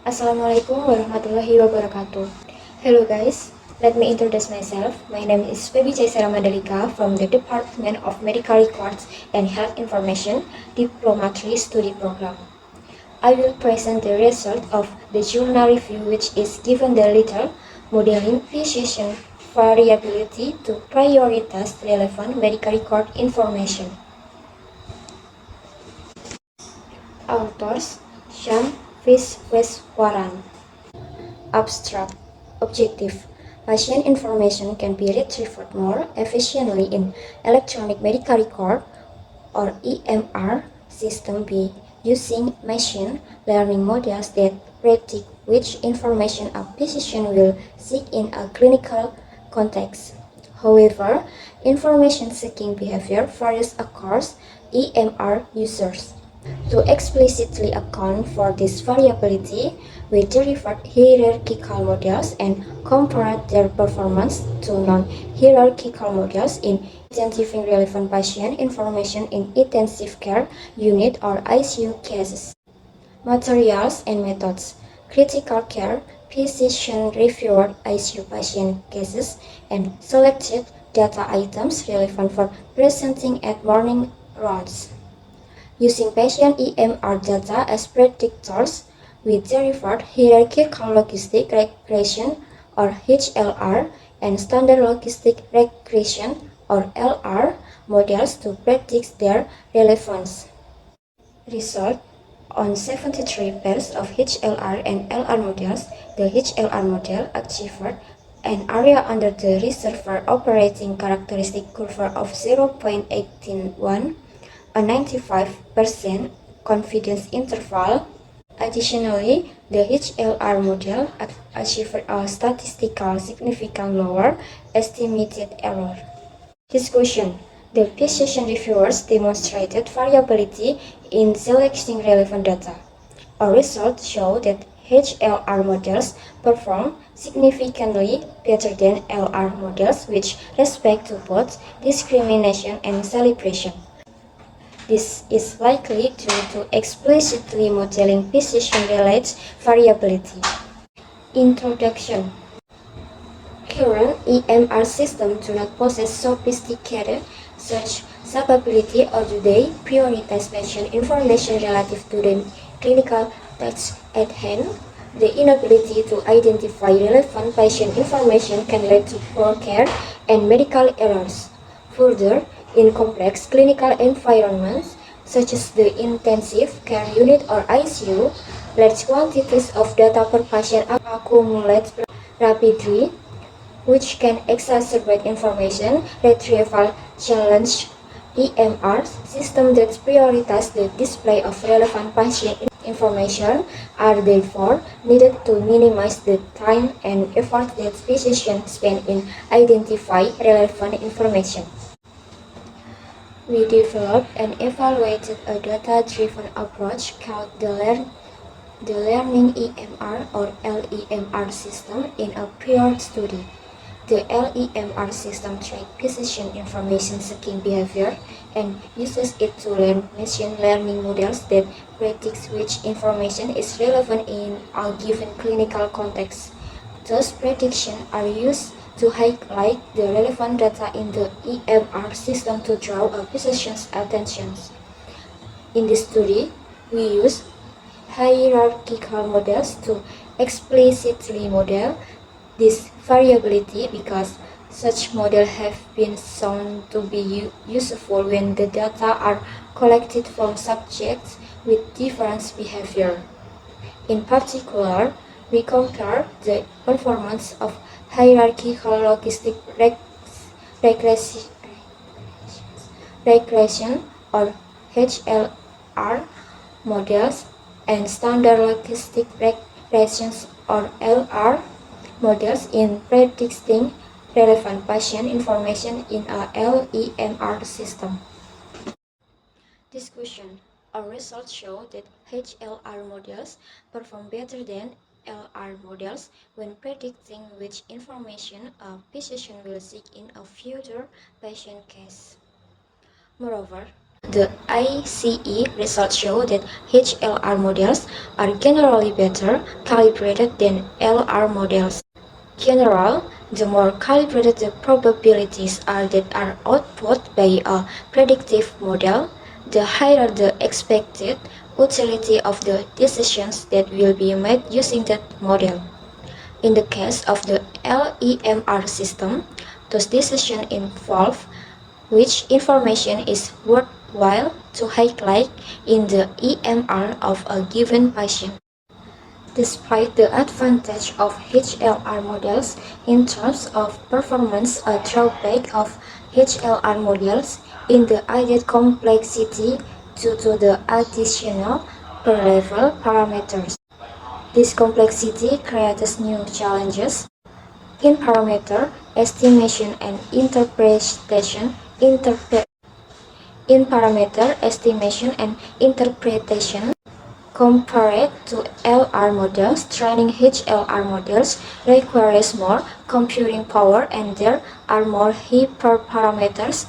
Assalamualaikum warahmatullahi wabarakatuh. Hello guys, let me introduce myself. My name is Febi Jaisara Madalika from the Department of Medical Records and Health Information Diplomatry Study Program. I will present the result of the journal review which is given the title Modeling Physician Variability to Prioritize Relevant Medical Record Information. Authors Syam Visweswaran. Abstract. Objective. Patient information can be retrieved more efficiently in electronic medical record or EMR system by using machine learning models that predict which information a physician will seek in a clinical context. However, information seeking behavior varies across EMR users. To explicitly account for this variability, we derived hierarchical models and compared their performance to non-hierarchical models in identifying relevant patient information in intensive care unit or ICU cases. Materials and methods. Critical care, physician-reviewed ICU patient cases, and selected data items relevant for presenting at morning rounds. Using patient EMR data as predictors, we derived hierarchical logistic regression or HLR and standard logistic regression or LR models to predict their relevance. Result: on 73 pairs of HLR and LR models, the HLR model achieved an area under the reservoir operating characteristic curve of 0.181, a 95% confidence interval. Additionally, the HLR model achieved a statistically significant lower estimated error. Discussion: the physician reviewers demonstrated variability in selecting relevant data. Our results show that HLR models perform significantly better than LR models with respect to both discrimination and celebration. This is likely due to explicitly modeling physician-related variability. Introduction. Current EMR systems do not possess sophisticated search capability, or do they prioritize patient information relative to the clinical task at hand. The inability to identify relevant patient information can lead to poor care and medical errors. Further, in complex clinical environments, such as the intensive care unit or ICU, large quantities of data per patient accumulate rapidly, which can exacerbate information retrieval challenge. EMR systems that prioritize the display of relevant patient information are therefore needed to minimize the time and effort that physicians spend in identifying relevant information. We developed and evaluated a data-driven approach called the Learning EMR or LEMR system in a prior study. The LEMR system tracks physician information seeking behavior and uses it to learn machine learning models that predict which information is relevant in a given clinical context. Those predictions are used to highlight the relevant data in the EMR system to draw a physician's attention. In this study, we use hierarchical models to explicitly model this variability because such models have been shown to be useful when the data are collected from subjects with different behavior. In particular, we compare the performance of hierarchical logistic regression or HLR models and standard logistic regressions or LR models in predicting relevant patient information in a LEMR system. Discussion. Our results show that HLR models perform better than LR models when predicting which information a physician will seek in a future patient case. Moreover, The ICE results show that HLR models are generally better calibrated than LR models. General, the more calibrated the probabilities are that are output by a predictive model, the higher the expected utility of the decisions that will be made using that model. In the case of the LEMR system, those decisions involve which information is worthwhile to highlight in the EMR of a given patient. Despite the advantage of HLR models in terms of performance, a drawback of HLR models in the added complexity due to the additional per-level parameters. This complexity creates new challenges in parameter estimation and interpretation. In parameter estimation and interpretation, compared to LR models, training HLR models requires more computing power and there are more hyperparameters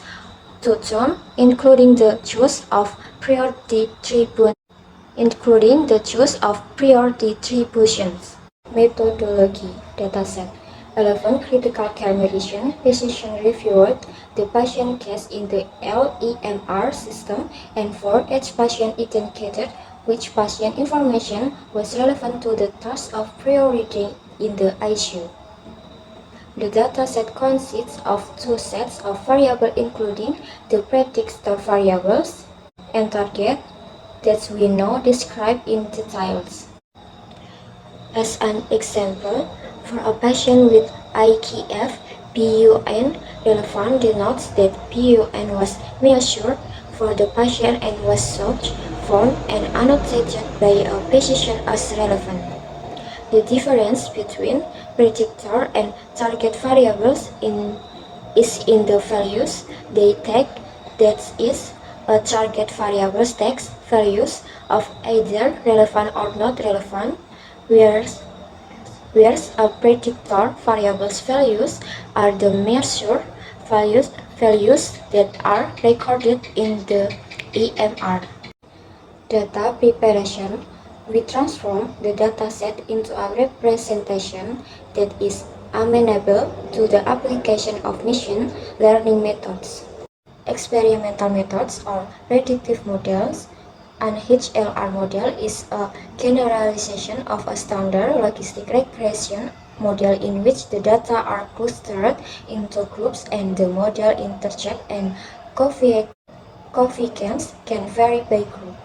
to tune, including the choice of prior distributions. Methodology dataset 11 critical care medicine physician reviewed the patient case in the LEMR system and for each patient indicated which patient information was relevant to the task of priority in the ICU. The dataset consists of two sets of variables including the predictor variables and target that we now describe in details. As an example, for a patient with IKF, PUN relevant denotes that PUN was measured for the patient and was sought, found, and annotated by a physician as relevant. The difference between predictor and target variables is in the values they take, that is, a target variable takes values of either relevant or not relevant, whereas a predictor variable's values are the measured values that are recorded in the EMR. Data preparation. We transform the dataset into a representation that is amenable to the application of machine learning methods. Experimental methods or predictive models. An HLR model is a generalization of a standard logistic regression model in which the data are clustered into groups and the model intercept and coefficients can vary by group.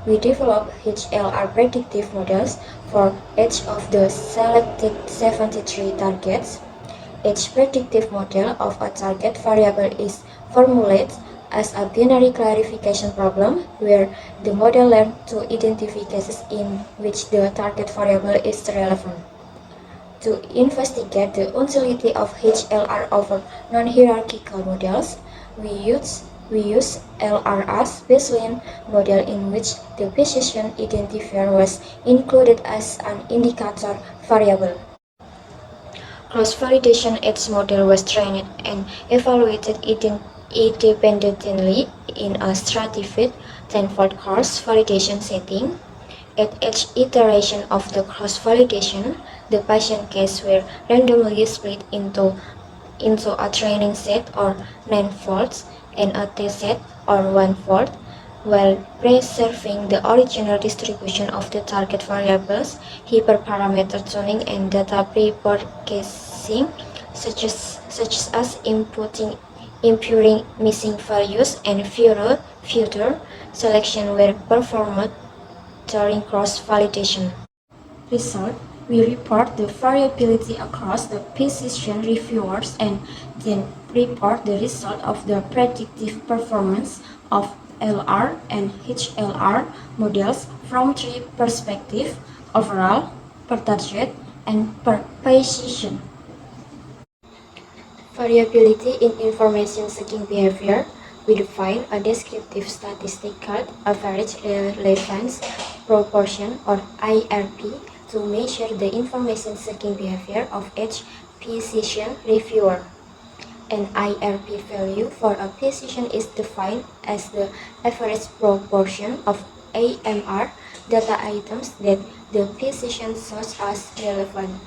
We develop HLR predictive models for each of the selected 73 targets. Each predictive model of a target variable is formulated as a binary clarification problem where the model learns to identify cases in which the target variable is relevant. To investigate the utility of HLR over non-hierarchical models, we use LRA's baseline model in which the physician identifier was included as an indicator variable. Cross-validation Edge model was trained and evaluated independently in a stratified tenfold cross-validation setting. At each iteration of the cross-validation, the patient cases were randomly split into a training set or 9 folds and a test set or 1 fold, while preserving the original distribution of the target variables, hyperparameter tuning, and data pre-processing, such as imputing missing values and future selection were performed during cross-validation. Result: we report the variability across the physician reviewers and then report the result of the predictive performance of LR and HLR models from three perspectives: overall, per target, and per physician. Variability in information seeking behavior. We define a descriptive statistic called average relevance proportion or IRP to measure the information seeking behavior of each physician reviewer. An IRP value for a position is defined as the average proportion of AMR data items that the position shows as relevant.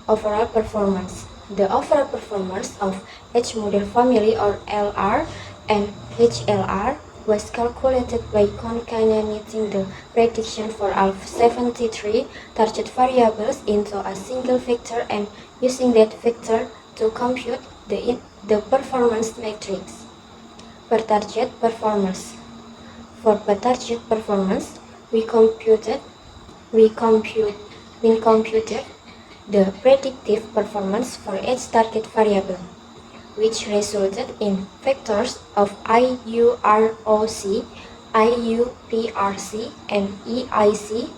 Overall performance. The overall performance of each model family or LR and HLR was calculated by concatenating the prediction for all 73 target variables into a single vector and using that vector to compute the performance matrix. Per target performance. For per target performance, we computed the predictive performance for each target variable, which resulted in vectors of IUROC, IUPRC, and EIC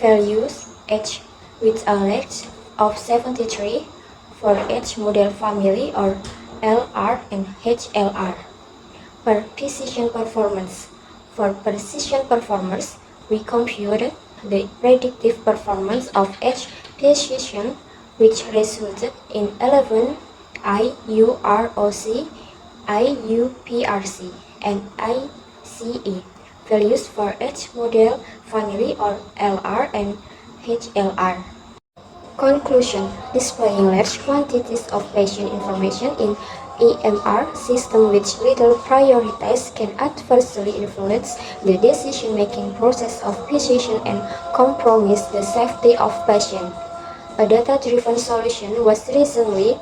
values each with a range of 73 for each model family or LR and HLR. Per precision performance. For precision performance, we computed the predictive performance of each position, which resulted in 11 IUROC, IUPRC, and ICE values for each model family or LR and HLR. Conclusion. Displaying large quantities of patient information in EMR system which little prioritized can adversely influence the decision-making process of physician and compromise the safety of patient. A data-driven solution was recently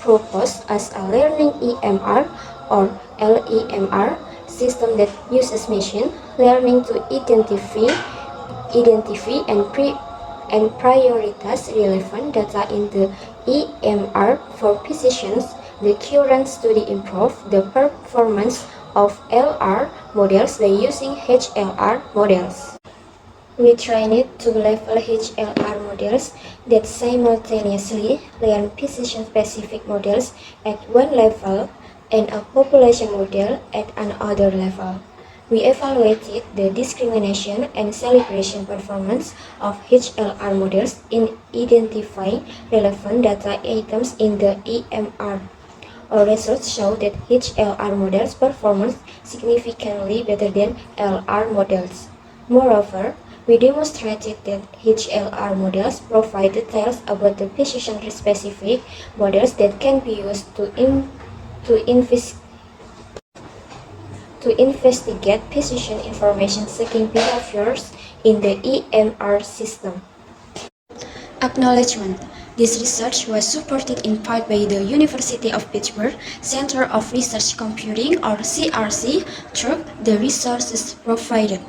proposed as a learning EMR or LEMR system that uses machine learning to identify and prioritize relevant data in the EMR for physicians. The current study improved the performance of LR models by using HLR models. We trained two-level HLR models that simultaneously learn physician-specific models at one level and a population model at another level. We evaluated the discrimination and celebration performance of HLR models in identifying relevant data items in the EMR. Our results show that HLR models perform significantly better than LR models. Moreover, we demonstrated that HLR models provide details about the physician-specific models that can be used to investigate physician information-seeking behaviors in the EMR system. Acknowledgement. This research was supported in part by the University of Pittsburgh Center of Research Computing or CRC through the resources provided.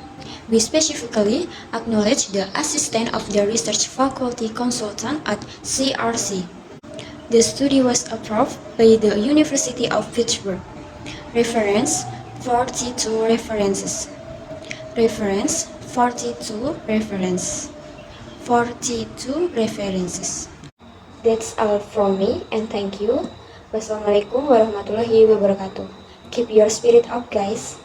We specifically acknowledge the assistant of the research faculty consultant at CRC. The study was approved by the University of Pittsburgh. Reference 42 references. Reference 42 reference. 42 references. That's all from me and thank you. Wassalamualaikum warahmatullahi wabarakatuh. Keep your spirit up, guys.